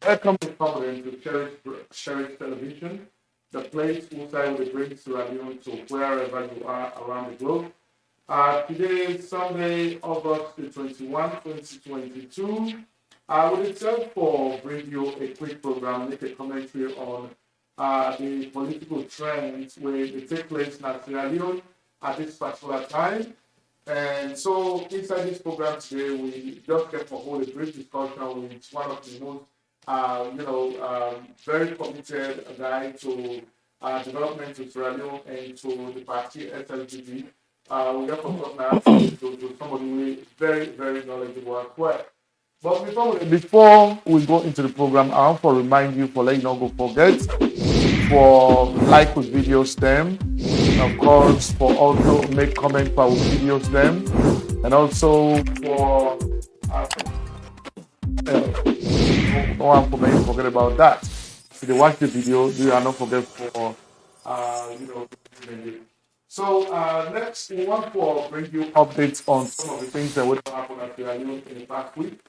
Welcome to Cumberland to Cherish Television, the place inside will bring Sierra Leone to wherever you are around the globe. Today is Sunday, August the 21, 2022. With itself for bring you a quick program, make a commentary on the political trends where they take place in Sierra Leone at this particular time. And so inside this program today, we just get to hold a brief discussion with one of the most very committed guy to development in Sierra Leone and to the party SLPP. We have to now to somebody who is very, very knowledgeable as well. But before we go into the program, I want to remind you, for let you not go forget, for like with videos them, of course, for also make comment for our videos them, and also for no one forget about that. If they watch the video, do not forget for So next we want to bring you updates on some of the things that would happen at Sierra Leone in the past week,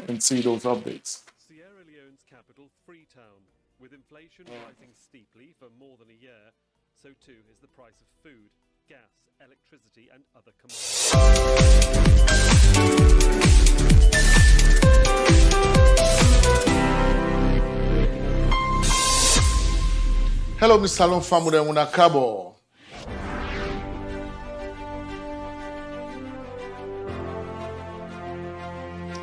and see those updates. Sierra Leone's capital, Freetown, with inflation rising steeply for more than a year, so too is the price of food, gas, electricity, and other commodities. Hello, Mr. Salon Family Munakabo.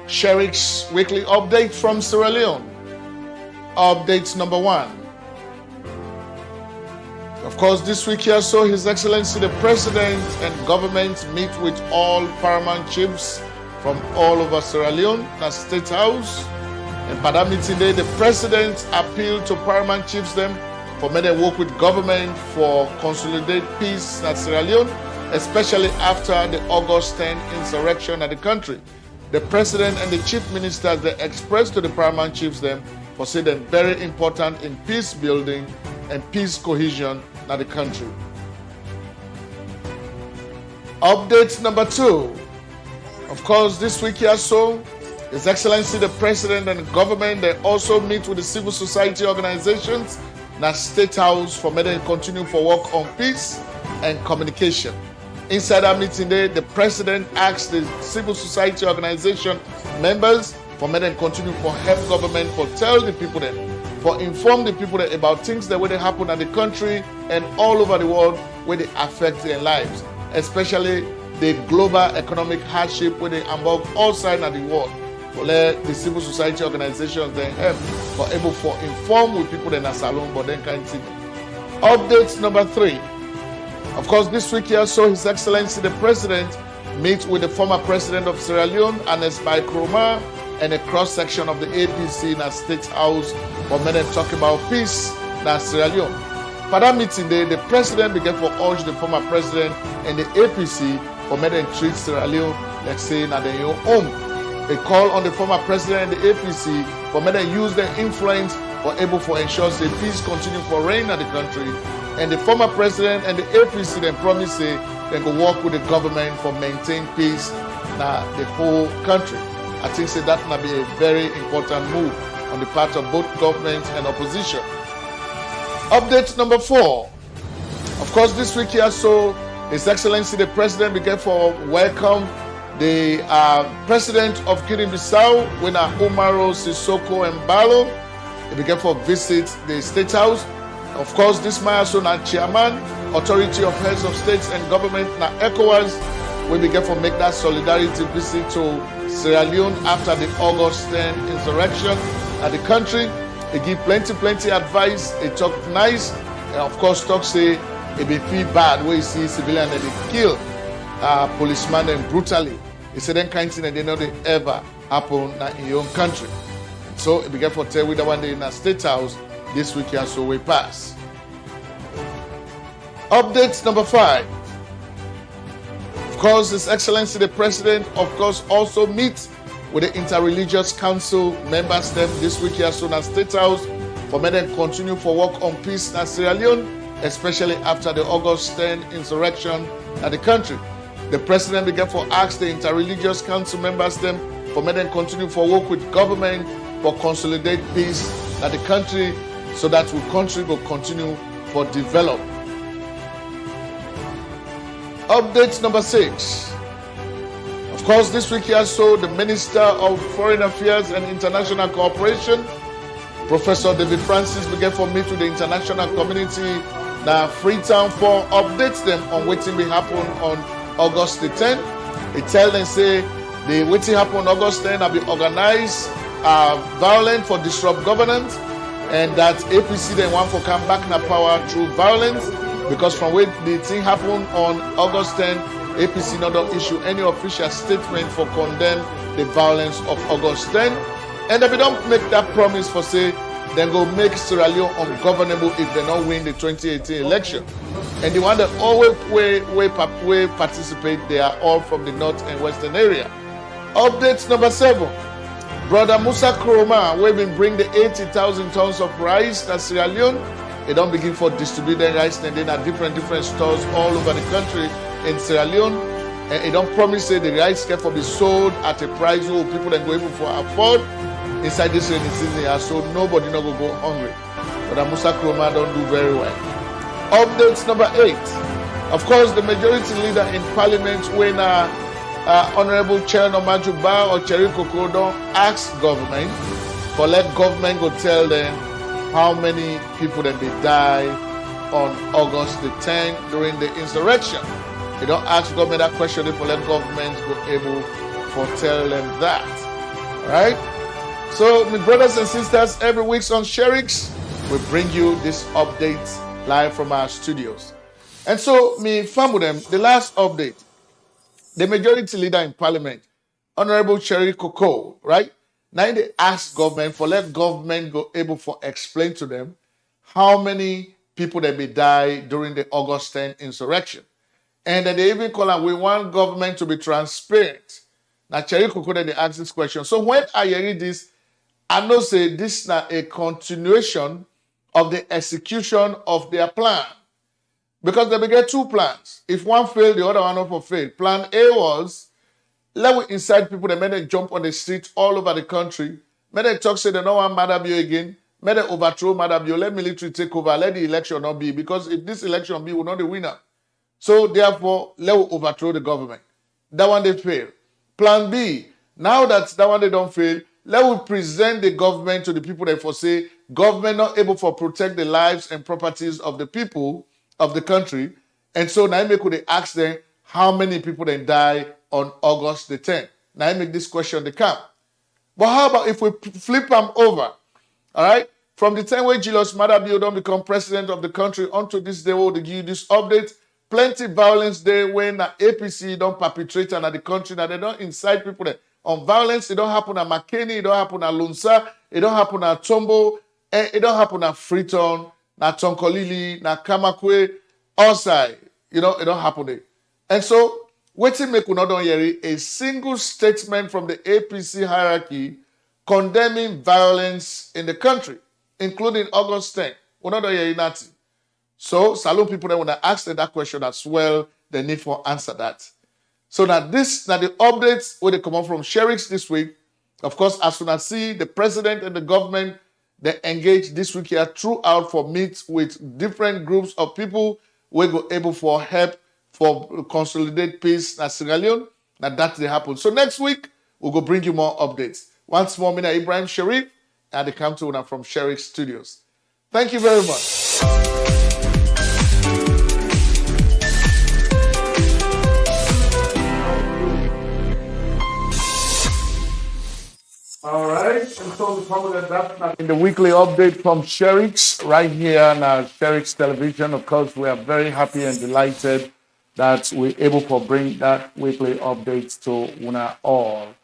Sherrick's weekly update from Sierra Leone. Update number 1. Of course, this week here, so His Excellency the President and government meet with all paramount chiefs from all over Sierra Leone at State House. And by that meeting day, the President appealed to paramount chiefs them for me to work with government for consolidate peace at Sierra Leone, especially after the August 10 insurrection at the country. The President and the Chief Ministers they expressed to the paramount chiefs them for say them very important in peace building and peace cohesion in the country. Update number 2. Of course, this week here so, His Excellency the President and the government they also meet with the civil society organizations in State House for me to continue for work on peace and communication. Inside that meeting day, the President asked the civil society organization members for me to continue for help government, for tell the people that, for inform the people that about things that will happen in the country and all over the world where they affect their lives, especially the global economic hardship where they among all sides of the world. For let the civil society organizations they help for able for inform with people in a salon, but then kind of thing. Update number 3. Of course, this week here, so His Excellency the President meet with the former President of Sierra Leone, Anes Bai Kroma, and a cross-section of the APC in a State House for men and talk about peace in Sierra Leone. For that meeting, the President began to urge the former President and the APC for men and treat Sierra Leone, let's say, in their own home. They call on the former President and the APC for men to use their influence for able to ensure the peace continue for reign in the country. And the former President and the APC then promise they go work with the government for maintain peace in the whole country. I think that might be a very important move on the part of both government and opposition. Update number 4. Of course, this week here, so His Excellency the President began for welcome the President of Guinea-Bissau, Wina Umaro Sissoko Embalo. He began for visit the State House. Of course, this man also na chairman, authority of heads of states and government na ECOWAS. We began for make that solidarity visit to Sierra Leone after the August 10 insurrection at the country. He give plenty advice. He talk nice, and of course talk say it be feel bad when you see civilian that they kill policeman and brutally. He said that kind of thing that they know they ever happen in your own country. So he began for tell with the one day in the State House this week here, so we pass. Update number 5. Of course, His Excellency the President, of course, also meets with the Interreligious Council members them this week here, so in the State House for men to continue for work on peace in Sierra Leone, especially after the August 10 insurrection at the country. The President began for ask the Interreligious Council members them for men to continue for work with government for consolidate peace that the country, so that the country will continue for develop. Update number 6. Of course, this week here, so the Minister of Foreign Affairs and International Cooperation, Professor David Francis, began for meet with the international community now Freetown for updates them on what will happen on August the 10th. They tell them say the what will happen on August 10th will be organized violent for disrupt governance, and that APC then want for come back na power through violence, because from where the thing happened on August 10th, APC not issue any official statement for condemn the violence of August 10th. And if they don't make that promise for say, then go make Sierra Leone ungovernable if they don't win the 2018 election. And the one that always way participate, they are all from the north and western area. Updates number 7. Brother Musa Kroma, we've been bring the 80,000 tons of rice to Sierra Leone. They don't begin for distributing rice and then at different stores all over the country in Sierra Leone. And it don't promise say the rice can be sold at a price where people then go able for afford inside this rainy season, so nobody not go hungry. But Musa Kroma don't do very well. Updates number 8. Of course, the majority leader in parliament, when Honorable Chairman Majuba or Cherry Coco don't ask government, but let government go tell them how many people that they die on August the 10th during the insurrection. They don't ask government that question, if let government go able to tell them that. All right? So, my brothers and sisters, every week on Sherix, we bring you this update live from our studios. And so, me family them, the last update, the majority leader in parliament, Honorable Cherry Coco, right? Now they ask government for let government go able to explain to them how many people that may die during the August 10th insurrection. And then they even call out, we want government to be transparent. Now, Cherry Coco, then they ask this question. So when I read this, I know say this is not a continuation of the execution of their plan. Because they get 2 plans. If one failed, the other one not fail. Plan A was, let we incite people that made them jump on the streets all over the country. Made them talk, say they don't want Madabio again. Made them overthrow Madabio. Let military take over. Let the election not be. Because if this election be, we're not the winner. So therefore, let we overthrow the government. That one they fail. Plan B, now that one they don't fail, let we present the government to the people that for say, government not able to protect the lives and properties of the people of the country. And so now I could ask them how many people then die on August the 10th. Now I make this question they come. But how about if we flip them over? All right? From the time when Julius Madabio don't become president of the country unto this day, we'll give you this update. Plenty violence there when the APC don't perpetrate in the country, that they don't incite people there. On violence, it don't happen at McKinney, it don't happen at Lunsa, it don't happen at Tombo, it don't happen at Freetown, na Tonkolili, na Kamakwe, outside. It don't happen there. And so, waiting make we not don hear a single statement from the APC hierarchy condemning violence in the country, including August 10th. We not don hear nothing. So, salute people that want to ask them that question as well, they need to answer that. So now the updates where they come up from Sherix this week. Of course, as soon as see the president and the government, they engage this week here throughout for meets with different groups of people we go able for help for consolidate peace in Sierra Leone. Now that they happen. So next week, we'll go bring you more updates. Once more, Mina Ibrahim Sharif, and they come to from Sherix Studios. Thank you very much. All right, and so we come with that in the weekly update from Sherix right here on Sherix Television. Of course, we are very happy and delighted that we're able to bring that weekly update to Una all.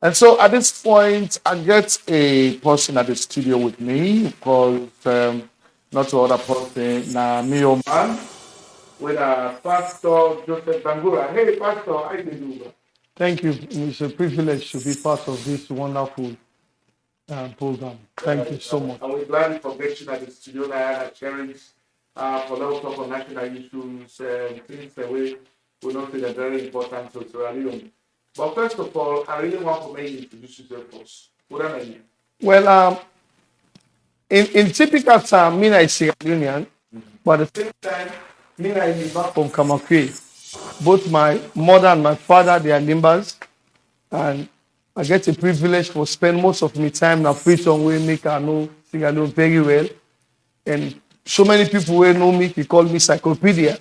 And so at this point, I get a person at the studio with me because not to other person, Mio man, with Pastor Joseph Bangura. Hey, Pastor, how you doing? Thank you. It's a privilege to be part of this wonderful program. Thank you so much. And we're glad for getting at the studio now at Sherix for those talk on national issues, things that we know that are very important to Sierra Leone. But first of all, I really want to make you introduce yourself first. What am I mean? Well, in typical time, me I Sierra Leonean, but at the same time, me I Limba from Kamakwe. Both my mother and my father, they are Limbas, and I get a privilege for spend most of my time na Freetown where make I know Sierra Leone very well. And so many people who know me, they call me encyclopedia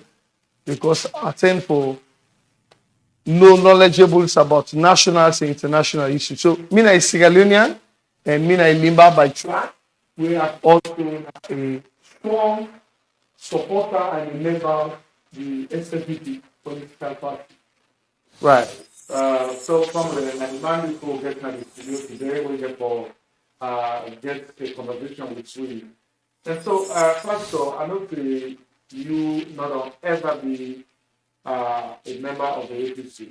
because I tend for know knowledgeables about national and international issues. So me I Sierra Leonean and me I Limba by tribe. We are also a strong supporter and a member of the SLPP political party. Right. So from the man who get in the studio today, we get for get a conversation with you. And so, Pastor, I know that you not ever be a member of the APC,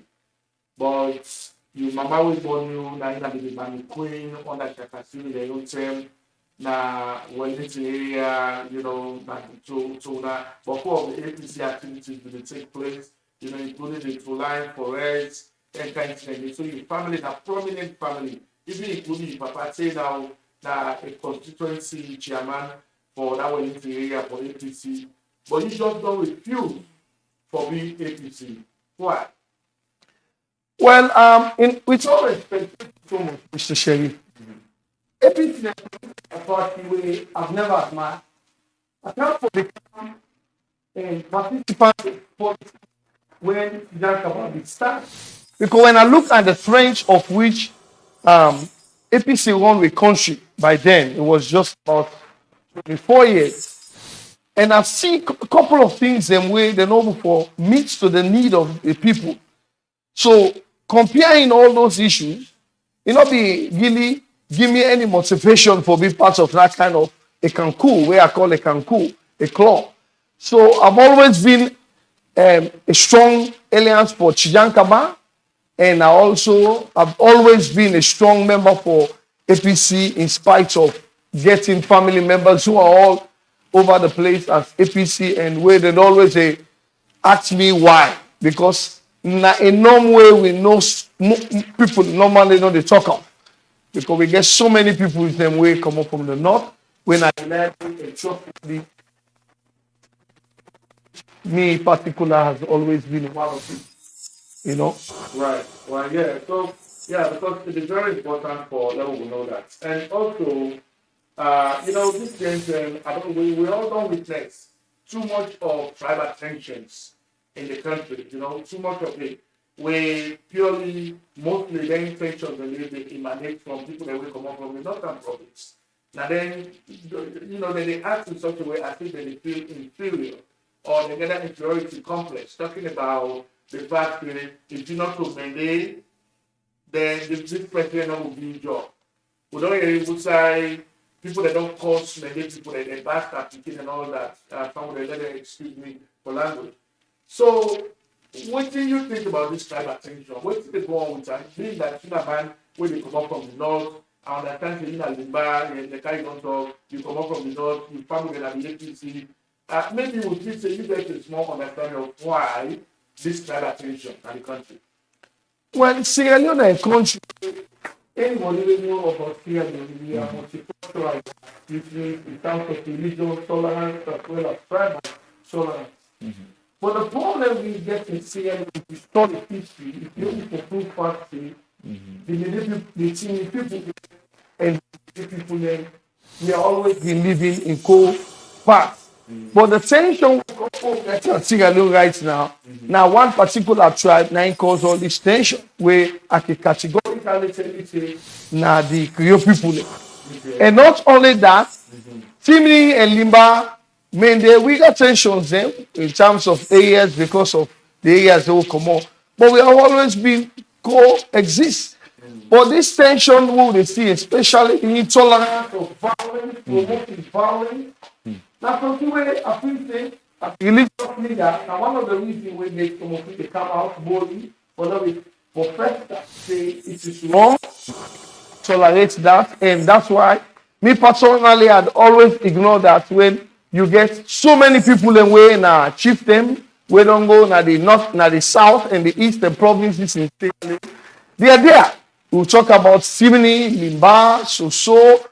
but you mama was born you na ina be the queen on that capacity the own term na Wellington area, you know, na to na but for the APC activities will take place, you know, including the July forest and kind of thing. So your family, a prominent family, even including your papa say now na a constituency chairman for that Wellington area for APC, but you just don't refuse for being APC. Why? Well, with all respect, so much, Mr. Sherry, APC is a party where I've never admired. I can't become a participant in politics when that about it starts. Because when I look at the range of which APC won the country by then, it was just about 24 years. And I've seen a couple of things them way the noble for meets to the need of the people. So comparing all those issues, it not be really give me any motivation for being part of that kind of a Cancun, where I call a Cancun, a club. So I've always been a strong alliance for Chijankaba, and I've always been a strong member for APC in spite of getting family members who are all over the place as APC, and where they always ask me why. Because in a normal way we know people normally know they talk of. Because we get so many people with them way come up from the north. When I left, me in particular has always been one of them. You know? Right. Well, yeah. So, yeah, because it is very important for level to know that. And also, you know, this thing, we all don't witness too much of tribal tensions in the country, you know, too much of it. We purely, mostly the intentions they emanate from people that will come up from the northern province. Now then, you know, they act in such a way as if they feel inferior or they get an inferiority complex, talking about the fact that if you not to mandate, then this president will be in job. We don't hear people say people that don't cause mandate people that they bastard picking and all that. Some of them, excuse me for language. So, what do you think about this tribal tension? What do they go on with that? Being that you man when they come up from the north, I understand you in Limba and the kind of talk, you come up from the north, you family and the APC. Maybe we will say you get a small understanding of why this tribal tension in the country. Well, Sierra Leone is a country. Anybody will know about Sierra Leone, we are multicultural in terms of religious tolerance as well as tribal tolerance. Mm-hmm. But the problem we get in Sierra Leone is historic history. If you look for proof factory, the people and the people there, we are always been living in co-parts. But the tension in Sierra Leone right now, now one particular tribe now cause all this tension where I can categorically say now the Creole people. And not only that, Timini and Limba, we got tensions there in terms of areas because of the areas that will come up. But we have always been coexist. But this tension we will see, especially the intolerance of violence, promoting violence. Now, something where I feel say, as a religious leader, now one of the reasons we make some of people come out boldly, for first that say it is wrong, tolerate that, and that's why me personally I'd always ignore that when you get so many people in way na chieftain, we don't go na the north, na the south, and the eastern provinces in Sierra Leone. They are there. We'll talk about Simini, Limba, Soso,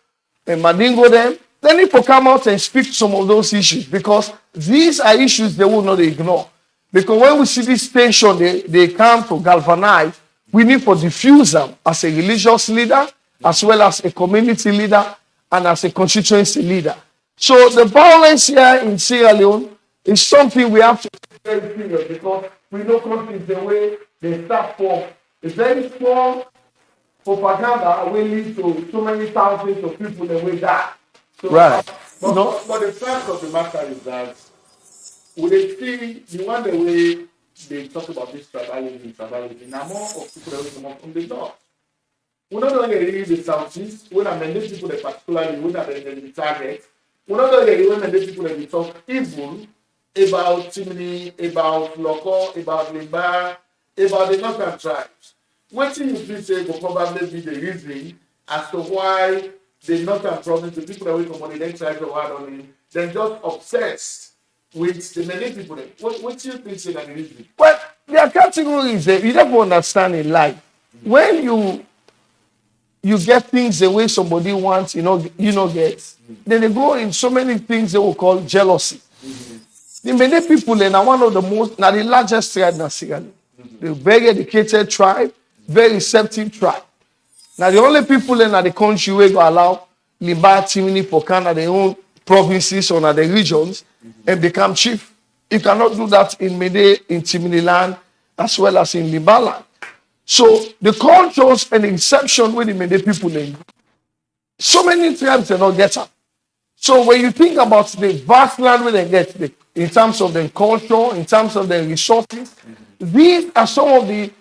and Madingo them. They need to come out and speak to some of those issues because these are issues they will not ignore. Because when we see this tension, they come to galvanize, we need to diffuse them as a religious leader, as well as a community leader, and as a constituency leader. So the violence here in Sierra Leone is something we have to take very serious because we know countries the way they start for a very small propaganda will lead to so many thousands of people that will die. So, Right. But the fact of the matter is that we see the one the way they talk about this tribalism, now more of people that will come up from the north. We're not going to read the southeast, we're not many people that particularly we're not the target. We're not going to read many people that we talk evil about Timini, about Loco, about Limba, about the northern tribes. What do you feel say will probably be the reason as to why the northern province, the people that we come on the next tribes of Adoni, they're just obsessed with the many people. What do you think say that the reason? Well, there are categories that you never understand in life. When you get things the way somebody wants, you know get, then they go in so many things they will call jealousy. The many people are one of the most, now the largest tribe in Sierra Leone. The very educated tribe, very receptive tribe. Now the only people in the country who go allow Limba, Timini, Pokana, their own provinces or the regions and become chief. You cannot do that in Mede, in Timini land, as well as in Limba land. So the cultures and the reception with the Mede people in so many tribes they don't get up. So when you think about the vast land where they get in terms of the culture, in terms of the resources, these are some of the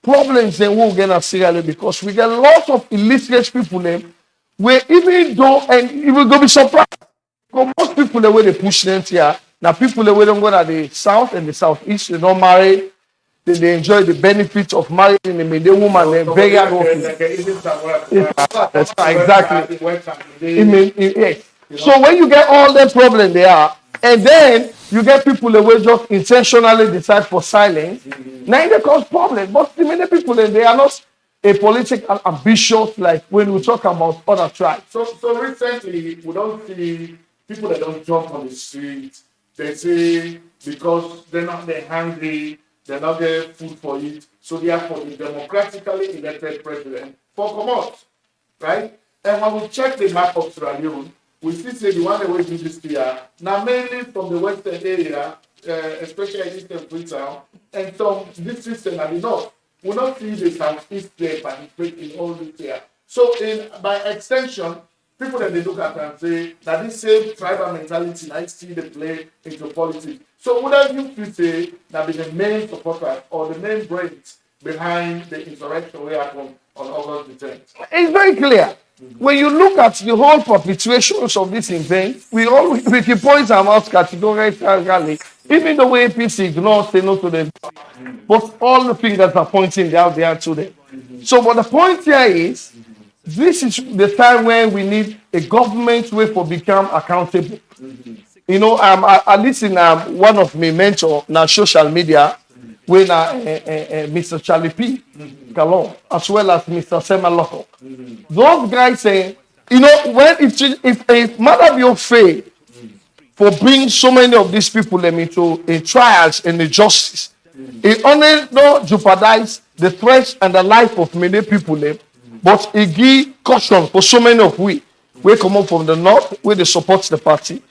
problems that we'll get at Sierra Leone because we get lots of illiterate people there where even though, and you will go be surprised, because most people the way they push them here, now people the way don't go to the south and the southeast, they don't marry, they enjoy the benefits of marrying a Mede woman, they're very hardworking. That's right, exactly. Yes. So when you get all the problems they are, and then you get people that will just intentionally decide for silence, now they cause problems. But the many people they are not a political ambitious like when we talk about other tribes. So recently we don't see people that don't jump on the street. They say because they're hungry, they're not getting food for it. So therefore the democratically elected president for come out, right? And when we check the map of Sierra Leone, we still say the one that we do this year, now mainly from the western area, especially in Eastern Freetown, and some districts in the north. We not see the southeast there participate in all this here. So by extension, people that they look at and say that this same tribal mentality now still they play into politics. So whether you feel say that be the main supporter or the main brains behind the insurrection we happened on August the 10th? It's very clear. When you look at the whole perpetuations of this event, we can point them out categorically, even the way APC ignores, say no to them, but all the fingers are pointing out there to them. So, but the point here is, this is the time when we need a government way for become accountable. You know, I listen one of my mentors na social media, when Mr. Charlie P. Galon, as well as Mr. Sema Loco. Those guys say, you know, when if matter be fail for bringing so many of these people into trials and the justice, it only not jeopardize the threats and the life of many people, but it give caution for so many of we come up from the north where they support the party.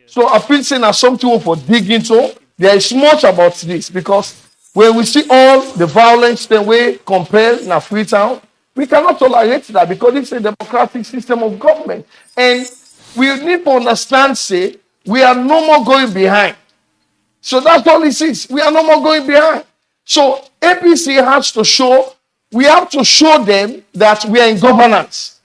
So I feel saying as something for dig into. There is much about this because when we see all the violence the way compared in Freetown, we cannot tolerate that because it's a democratic system of government. And we need to understand, say, we are no more going behind. So that's all it is. We are no more going behind. So APC has to show, we have to show them that we are in governance.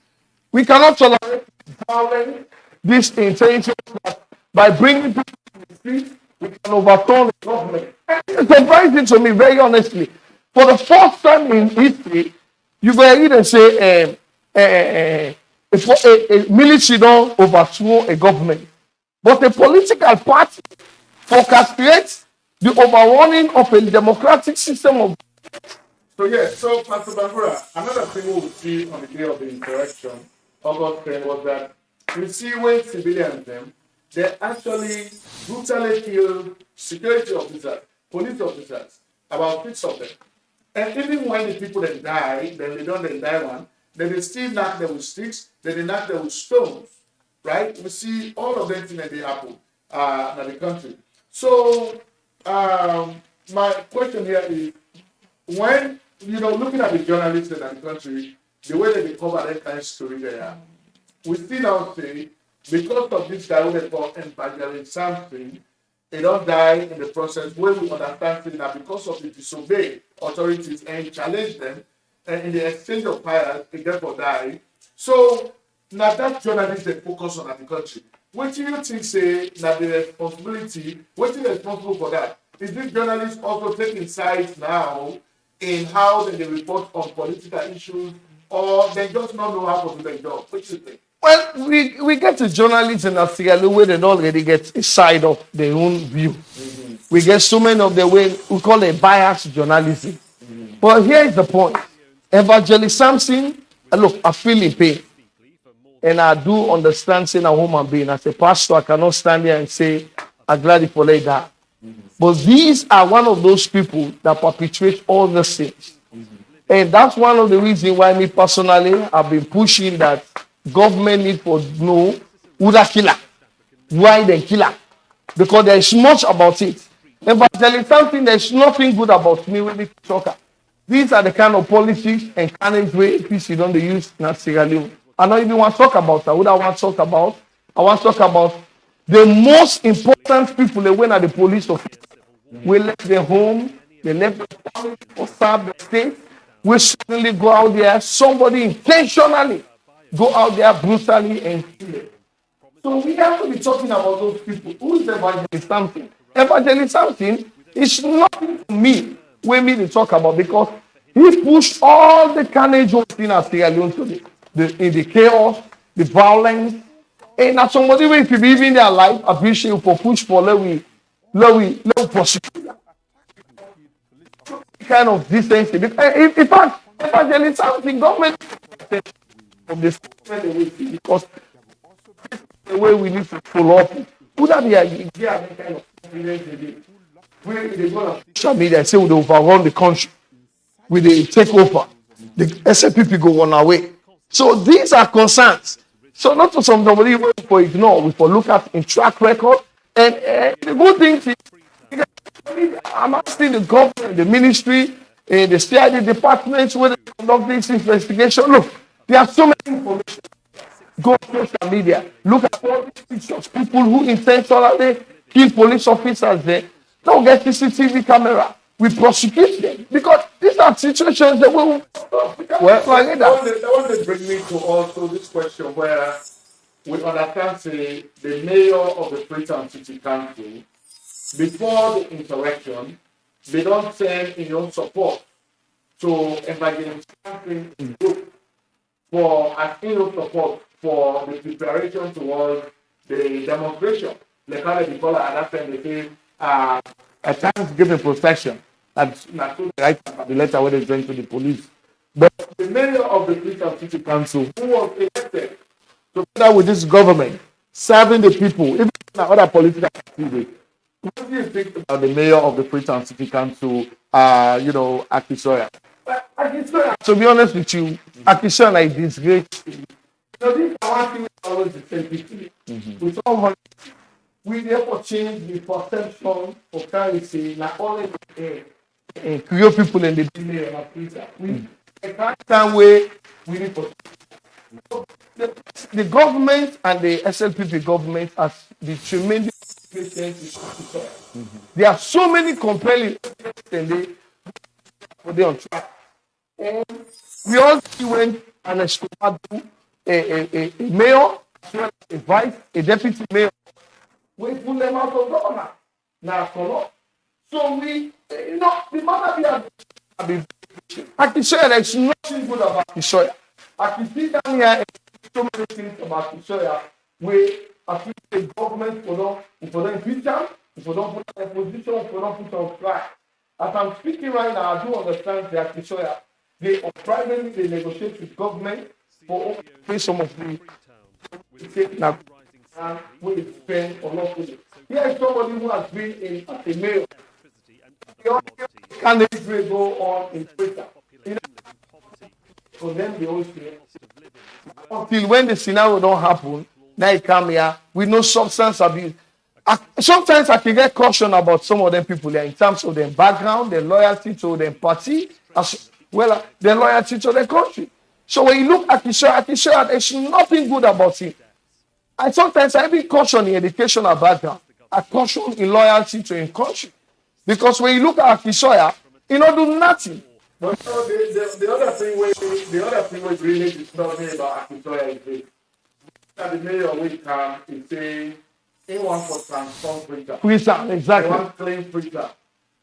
We cannot tolerate violence, this intention that by bringing people to the street, we can overturn the government. And it's surprising to me, very honestly. For the first time in history, you will either say a military don't overthrow a government. But a political party orchestrates the overrunning of a democratic system of government So Pastor Bangura, another thing we would see on the day of the insurrection, August 10, was that we see when civilians they actually brutally killed security officers, police officers, about 6 of them. And even when the people then die, then they don't then die one, then they still knock them with sticks, then they knock them with stones, right? We see all of them things that they happen in the country. So my question here is, when looking at the journalists in the country, the way that they cover that kind of story there, we still now say because of this guy who they call evangelist something, they don't die in the process. Where we understand that because of the disobey authorities and challenge them, and in the exchange of fire, they therefore die. So now that journalists they focus on at the country. What do you think say that the responsibility? What is responsible for that? Is this journalists also taking sides now in how they report on political issues, or they just not know how to do their job? What do you think? Well, we get to journalists in Sierra Leone where they don't already get a side of their own view. Mm-hmm. We get so many of the way we call it biased journalism. Mm-hmm. But here is the point. Evangelist Samson, look, I feel in pain. And I do understand saying a human being. As a pastor, I cannot stand here and say, I'm glad for like that. Mm-hmm. But these are one of those people that perpetrate all the sins. Mm-hmm. And that's one of the reasons why me personally, I've been pushing that government need to know who the killer, why they killer, because there is much about it. And but there is something, there's nothing good about me with the soccer. These are the kind of policies and carnage way PC don't they use in Sierra Leone. I don't even want to talk about that. What I want to talk about, I want to talk about the most important people that went at the police office. We left their home, they left their family or serve the state. We suddenly go out there, somebody intentionally go out there brutally and kill it. So we have to be talking about those people. Who is Evangelist Samson? Evangelist Samson is nothing to me when me to talk about, because he pushed all the carnage in Sierra Leone today. In the chaos, the violence. And as somebody who if you believe in their life, appreciate you for push for let we prosecute. Kind of decency. In fact, Evangelist Samson, government of this because the way we need to follow up. Would that be a kind of confidence where they go on social media and say we overrun the country with the takeover, the SLPP go on our way. So these are concerns. So not to somebody for ignore, we for look at in track record. And the good thing is, I'm asking the government, the ministry, the CID departments where they conduct this investigation. Look, there are so many information. Go to social media. Look at all these pictures. People who intentionally kill police officers there. Don't get CCTV camera. We prosecute them. Because these are situations that will... That one bring me to also this question where we understand say the mayor of the Freetown City Council, before the insurrection, they don't send in your support to Evangelist Samson in group for as support for the preparation towards the demonstration. Like how they call it at that time, they say a Thanksgiving procession. That's not the right the letter where they sent to the police. But the mayor of the Freetown City Council, who was elected together with this government, serving the people, even other political activities. What do you think about the mayor of the Freetown City Council, Akisoya? Akisoya, to be honest with you, Akisoya is disgrace. This is one thing we always defend people. With all we therefore change the perception of currency, not only create people in the mayor of Africa. The constant way we need to. The government and the SLPP government has the tremendous There are so many compelling evidence and they on track. And we all see when an Escobar do a mayor, a vice, a deputy mayor, we put them out of government. Now, so we, the matter be Akisoya, there's nothing good about Akisoya. I can see down here and so many things about Akisoya where I think the government for them impeach him, if we don't put in a position, if we don't put on track. As I'm speaking right now, I do understand that they privately they negotiate with government for pay some of the now will spend or not put it. Here is somebody who has been in as a mayor. Can they go on in Twitter? You know, for them they always say until when the scenario don't happen, now you come here with no substance abuse. Sometimes I can get caution about some of them people there in terms of their background, their loyalty to their party, as well as their loyalty to their country. So when you look at Akishoya, there's nothing good about him. And sometimes I even caution in educational background. I caution in loyalty to his country. Because when you look at Akishoya, he don't do nothing. But so the other thing we really discuss me about Akishoya is this. That the mayor will come and say he wants for transform Freetown. Exactly. They want clean Freetown.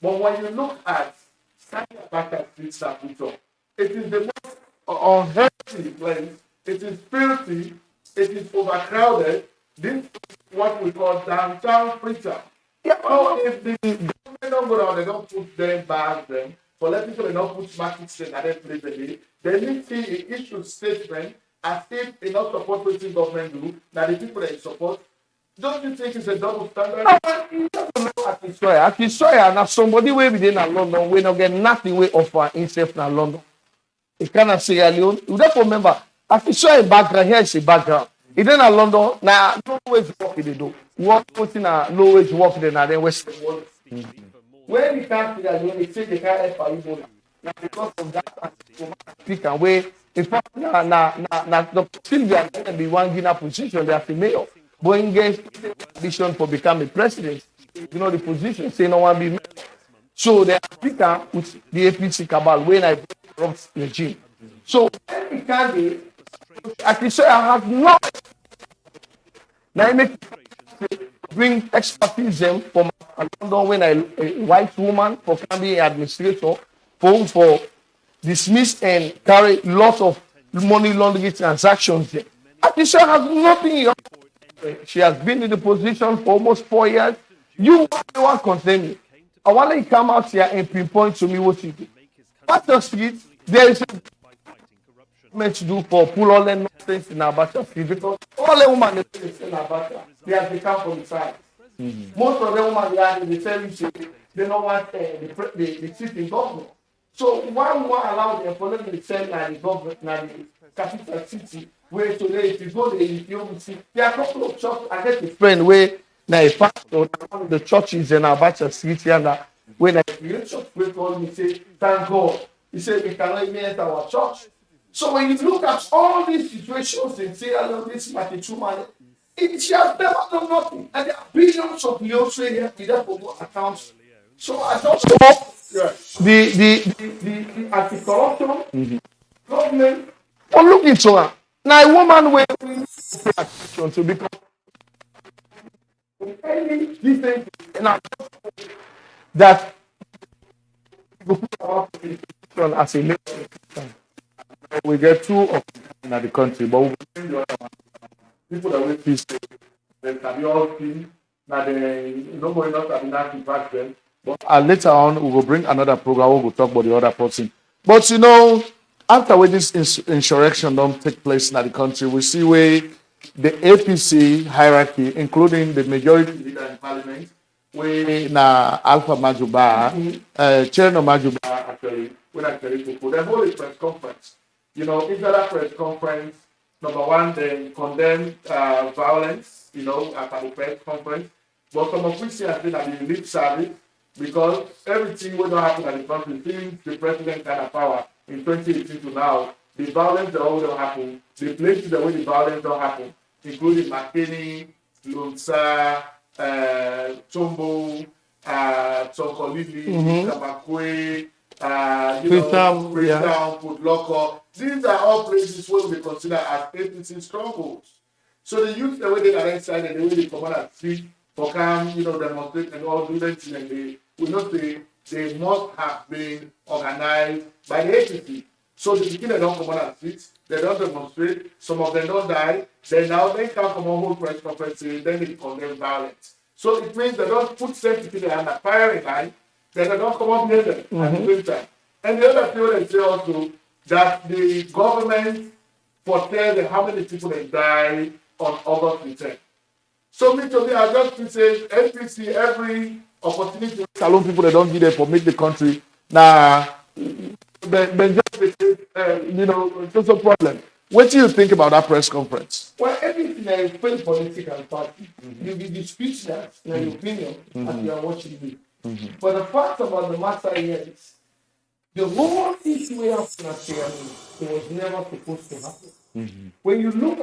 But when you look at Sierra Leone, it is the most unhealthy place. It is filthy. It is overcrowded. This is what we call downtown Freetown. Yeah, So if the government don't go down, they don't put them back them. Political, they don't put market state at that place again. They need to issue statement as if they not support what the government do. Now the people they support. Don't you think it's a double standard? Akishoya, now somebody way within London, we not get nothing we offer himself in London. It cannot Sierra Leone. You don't remember, Akishoya background, here is a background. It then in London, now no wage work they do. Work putting a low wage work then West. When you can't Sierra Leone, they say they can't help Ebola. Now because of that, speak and way. In fact, Dr. Sylvia can be one Guinea position, they are female. But engaged ambition for becoming president. You know the position, say no one be mayor. So they are speaker with the APC cabal when I corrupt regime. So every candidate, Akishoya has not. Now I make bring expertise from London when a white woman for can be administrator for dismiss and carry lots of money laundering transactions there. Akishoya has nothing. She has been in the position for almost 4 years. You want to condemn me. I want you to come out here and pinpoint to me what you do. Abacha Street, there is a meant to do for pull all the nonsense in Abacha Street because all the women in Abacha, they have become politicized. Most of the women they are in the service, they don't want the sitting government. So why we want allow them for them to send the government, the capital city? Where today, if you go there, you will see there are a couple of churches. I get a friend where now a pastor, one of the churches in Abacha Street here, when I church, we call me say, thank God. He said we cannot even enter our church. So when you look at all these situations in Sierra Leone, this Matichu money, it has never done nothing, and there are billions of euros here in that accounts. So I just hope the anti-corruption government will look into her. Now, a woman will pay attention to because any different that as a nation, we get two of them in the country, but we bring the other one. People that wait peace, they can be all seen. Now, nobody not have enough to back them. But later on, we will bring another program where we'll talk about the other person. But you know, after when this insurrection don't take place in the country, we see where the APC hierarchy, including the majority leader in parliament, where na Alpha Majuba, Cherno Majuba actually, when actually people, they hold a press conference. You know, in that press conference, number one, they condemn violence, you know, at the press conference. But some of which has been at the lip service because everything will not happen at the country since the president had a power. In 2018 to now, the violence that all don't happen, the places the way the violence don't happen, including McKinney, Lunsa, Chombo, Chokolili, Kamakwe, Freetown, Putloko. These are all places where we consider as APC strongholds. So the youth, the way they are inside and the way they come out and speak, for come, you know, demonstrate and all do that thing, and we know they must have been organized by the agency. So the beginning they don't come on and sit, they don't demonstrate, some of them don't die, then now they can't come on hold press conferences, then they condemn violence. So it means they don't put safety in the firing line, then they don't come up near them at the same time. And the other thing they say also that the government foretell how many people they die on August 10th. So me to me, I just to say NPC every opportunity. Salon people they don't give them for make the country. Nah, they just it's just a problem. What do you think about that press conference? Well, everything is very political party. You give the speechless in your opinion as you are watching me. But the fact about the matter here is the whole issue we have in Sierra Leone, it was never supposed to happen. When you look,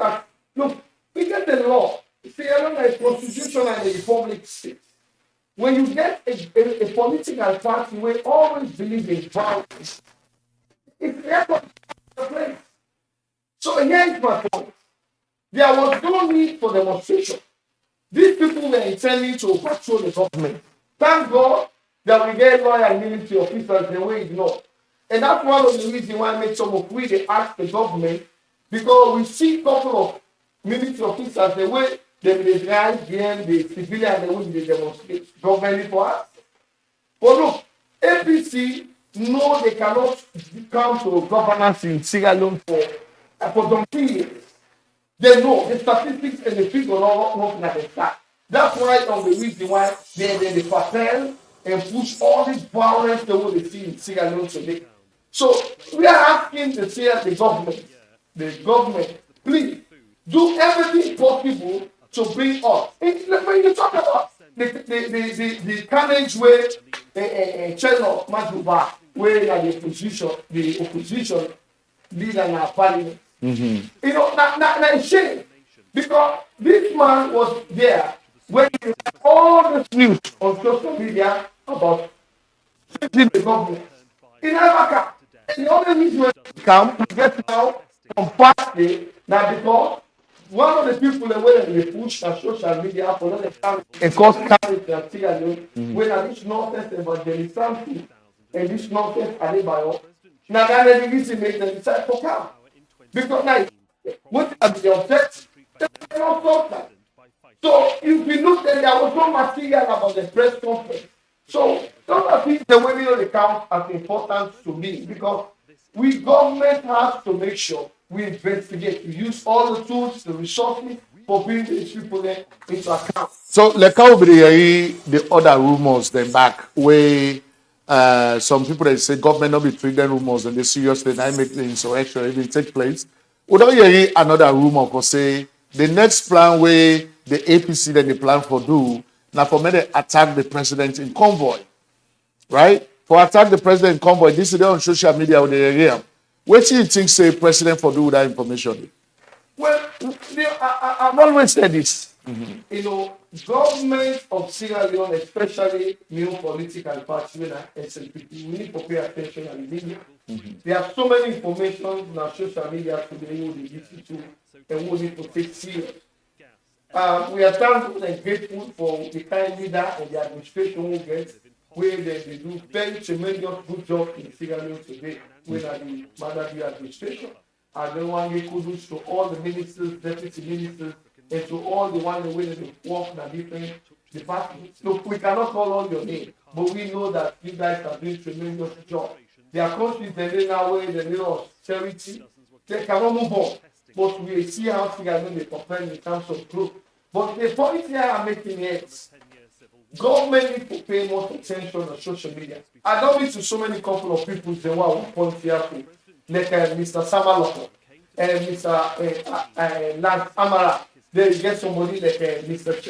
we get the law. Sierra Leone is constitutional and a republic state. When you get a political party we always believe in violence, it's never the place. So here's my point. There was no need for demonstration. These people were intending to overthrow the government. Thank God that we get lawyer and military officers the way ignored. And that's one of the reasons why I made some of we they ask the government, because we see a couple of military officers the way they drive behind the civilian the way they demonstrate government for us. But look, APC know they cannot come to governance in Sierra Leone for some years. They know the statistics and the figures are not at the start. That's why on the reason why they propel and push all this violence the way they see in Sierra Leone today. So we are asking the government, please do everything possible to bring us. When you talk about the carnage where Channel Maduba, where the opposition leader in our parliament. Now shame. Because this man was there when he had all this news on social media about changing the government. He never came. And the only reason he come to get now on Friday now because one of the people that were they push on social media for them and cause carnage and Sierra Leone when this nonsense evangelism and this nonsense Adebayo. Now that the reason make them decide to come. Because now what are the objectives? They cannot solve that. So if we look at there was no material about the press conference. So those are things the way we count as important to me because we government has to make sure we investigate, we use all the tools, the resources for bringing these people into account. So like how the other rumors then back where some people they say government not be treating rumors and they seriously I make the insurrection even take place. Would I hear another rumor for say the next plan where the APC then they plan for do now for me to attack the president in convoy, right? For attack the president in convoy, this is on social media with the area. What do you think say president for do with that information? Well, I've always said this. Government of Sierra Leone, especially new political parties like SLPP, we need to pay attention and media. There are so many information on social media today who they listen to and who need to take serious. We are thankful and grateful for the kind leader and the administration who gets where they do very tremendous good job in Sierra Leone today with the Madabi administration. I don't want to give kudos to all the ministers, deputy ministers, and to all the ones who work in a different departments. Look, we cannot call all your name, but we know that you guys are doing tremendous job. There are countries that they now where the little of charity, they cannot move on. But we see how Sierra Leone they compare in terms of growth. But the point here I'm making is government need to pay more attention on social media. I don't mean to so many couple of people they want to point here to like Mr. Samaloko and Mr. Lance Amara. They get somebody like Mr.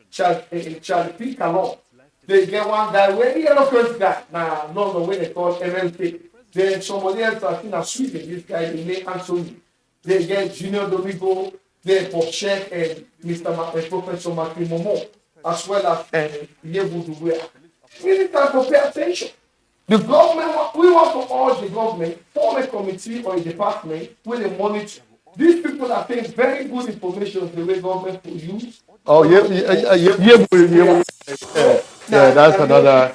Charles P. Calon. They get one guy, very eloquent guy. Now, not the way they call MLP. Then somebody else, I think, Sweden, this guy, the name Anthony. They get Junior Domingo, they Popchek and Professor Matthew Momo, as well as Yebu Dubuya. We need to pay attention. The government, we want to urge the government, form a committee or a department where they monitor. These people are saying very good information the way government will use. Oh, yeah. That's another.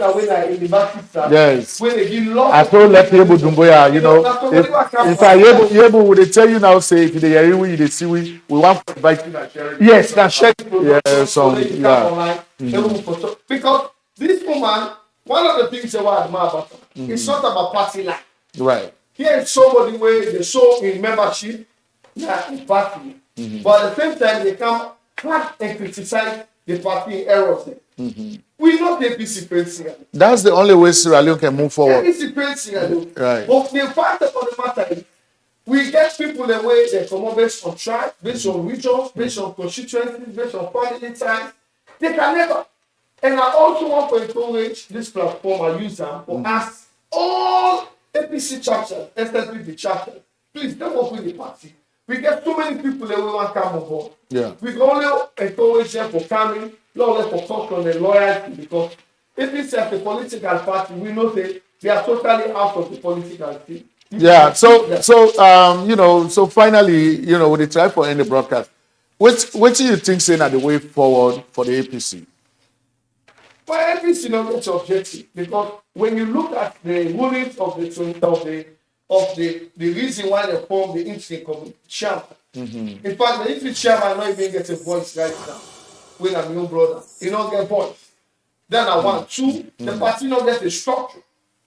Yes. I told let Yebu Dumboya, if I Yebu would tell you now, say, if they are we see we want to invite you. Yes, that's share. Yeah, Because this woman, one of the things that I admire about them, it's not about party life. Right. Here is somebody where they show in membership, yeah, in party, but at the same time they come hard and criticize the party errors. We not the APC president. That's the only way Sierra Leone can move forward. APC president. Right. But the fact of the matter is, we get people the way they come based on tribe, based on regions, based on constituencies, based on family ties. They can never. And I also want to encourage this platform and use them for us all APC chapters, SLPP chapters. Please don't work with the party. We get so many people that we want to come on board. Yeah. We can only encourage them for coming, not only for talk on the loyalty, because APC as a political party, we know that they are totally out of the political scene. Yeah. So finally, we try for any broadcast. What do you think saying are the way forward for the APC? Well, APC not get objective, because when you look at the rulings of the reason why they formed the interim committee chairman. In fact, the interim chairman not even get a voice right now. When I'm your brother, he don't get voice. Then I want 2, the party not get a structure.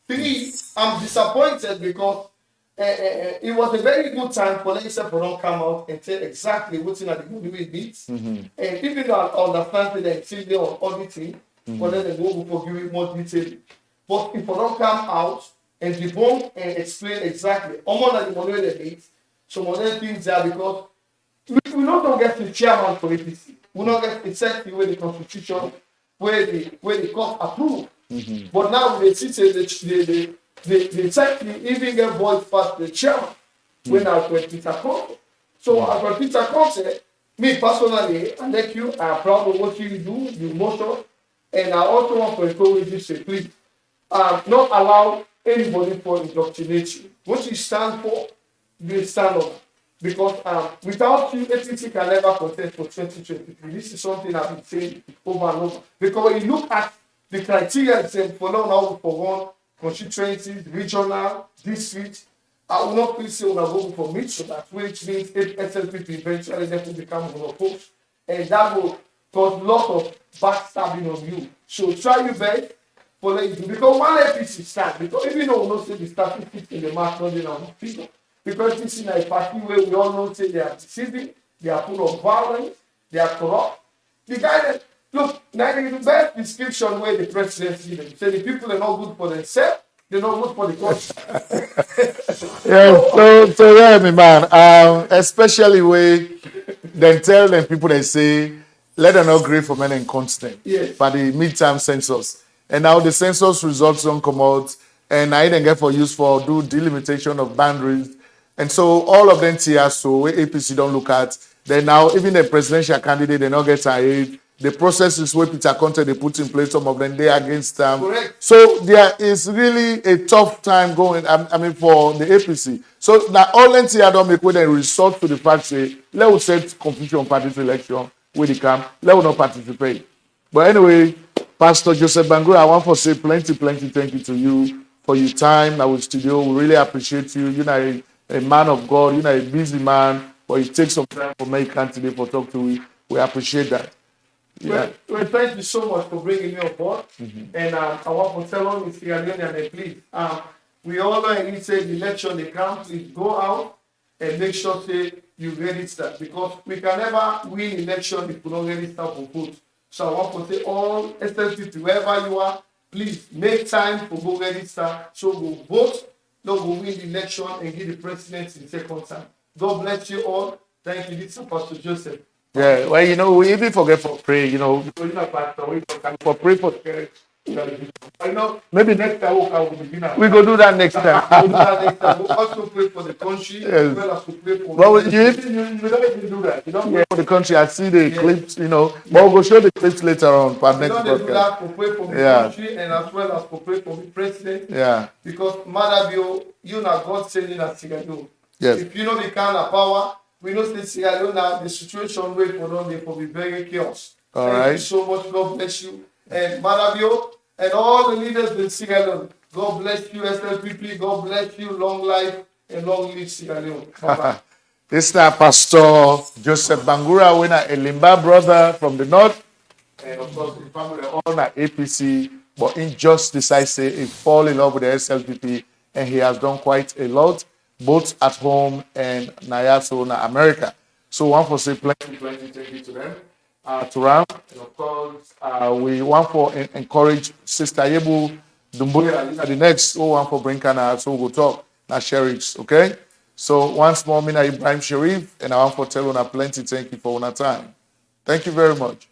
3, I'm disappointed because it was a very good time for legislature to come out and tell exactly what's in the government needs. And even though I understand that they're still on auditing, but then they go for giving more detail. But if we don't come out and debunk and explain exactly how much the money they need, some other things there, because we not get the chairman for APC. We not get exactly where the constitution, where the court approve. But now they see they exactly even get voice past the chairman when I was Peter Conte. So as for Peter Conte, me personally, I like you, I'm proud of what you do, you motion, and I also want to encourage you to say, please, not allow anybody for indoctrination. What you stand for, you stand on. Because without you, APC can never contest for 2023. This is something I've been saying over and over. Because when you look at the criteria for now for one, constituencies, regional, district, I will not please say when I go for mixture that, which means SLPP eventually they will become monopost. And that will cause a lot of backstabbing on you. So try your best for let you do. Because one APC stand, because even though we don't say the statistics in the mark, not in our figure. Because this is a party where we all know say they are deceiving, they are full of violence, they are corrupt. The guy that, look, now the best description where the president is given. Say the people are not good for themselves, they're not good for the country. Yeah, so yeah, my man. Especially where they tell them people they say, let them not agree for men inconstant. Yes. For the midterm census. And now the census results don't come out, and I didn't get for use for do delimitation of boundaries. And so all of them here, so where APC don't look at, then now even the presidential candidate, they not get ahead. The process is where Peter Conte they put in place, some of them they against them. Correct. So there is really a tough time going, for the APC. So now all them here don't make when they resort to the fact say, let us set confusion party election with the camp, let us not participate. But anyway, Pastor Joseph Bangura, I want to say plenty thank you to you for your time in our studio. We really appreciate you. You know, a man of God, you know, a busy man, but you take some time for me today for talk to you. We appreciate that. Yeah. Well, thank you so much for bringing me on board. And I want to tell all the Sierra Leoneans, please, we all know and say the election they come, please go out and make sure say you register, because we can never win election if we don't register for vote. So I want to say all SLPP, wherever you are, please make time for go register, so go vote. No, we'll win the election and give the president in second time. God bless you all. Thank you, this is Pastor Joseph. Yeah, well, you know, we even forget for pray, you know. For pray for I know, maybe next time we'll begin. We go do that next time. We'll do that next time. We'll also pray for the country, yes, as well as to pray for well, you don't even do that. You don't pray for the country. I see the clips, you know. But we'll go show the clips later on for next broadcast. Do that for pray for the country and as well as for pray for the president. Yeah. Because Madabio, you know God sending us Sierra Leone. Yes. If you know the kind of power, we know that Sierra Leone now the situation where for them they will be very chaos. Thank you so much. God bless you. And Madabio and all the leaders in Sierra Leone. God bless you, SLPP. God bless you. Long life and long live Sierra Leone. Bye-bye. This is Pastor Joseph Bangura, winner a Limba brother from the north. And of course, the family all na APC but he just decides to fall in love with the SLPP, and he has done quite a lot, both at home and Nayaso, America. So one for say plenty thank you to them, to Ram, and of course we want for encourage Sister Yebu Dumbuya, the next one for Brinkana, so we'll talk now sheriffs, okay? So once more, Mina Ibrahim Sharif, and I want for tell you plenty thank you for one time. Thank you very much.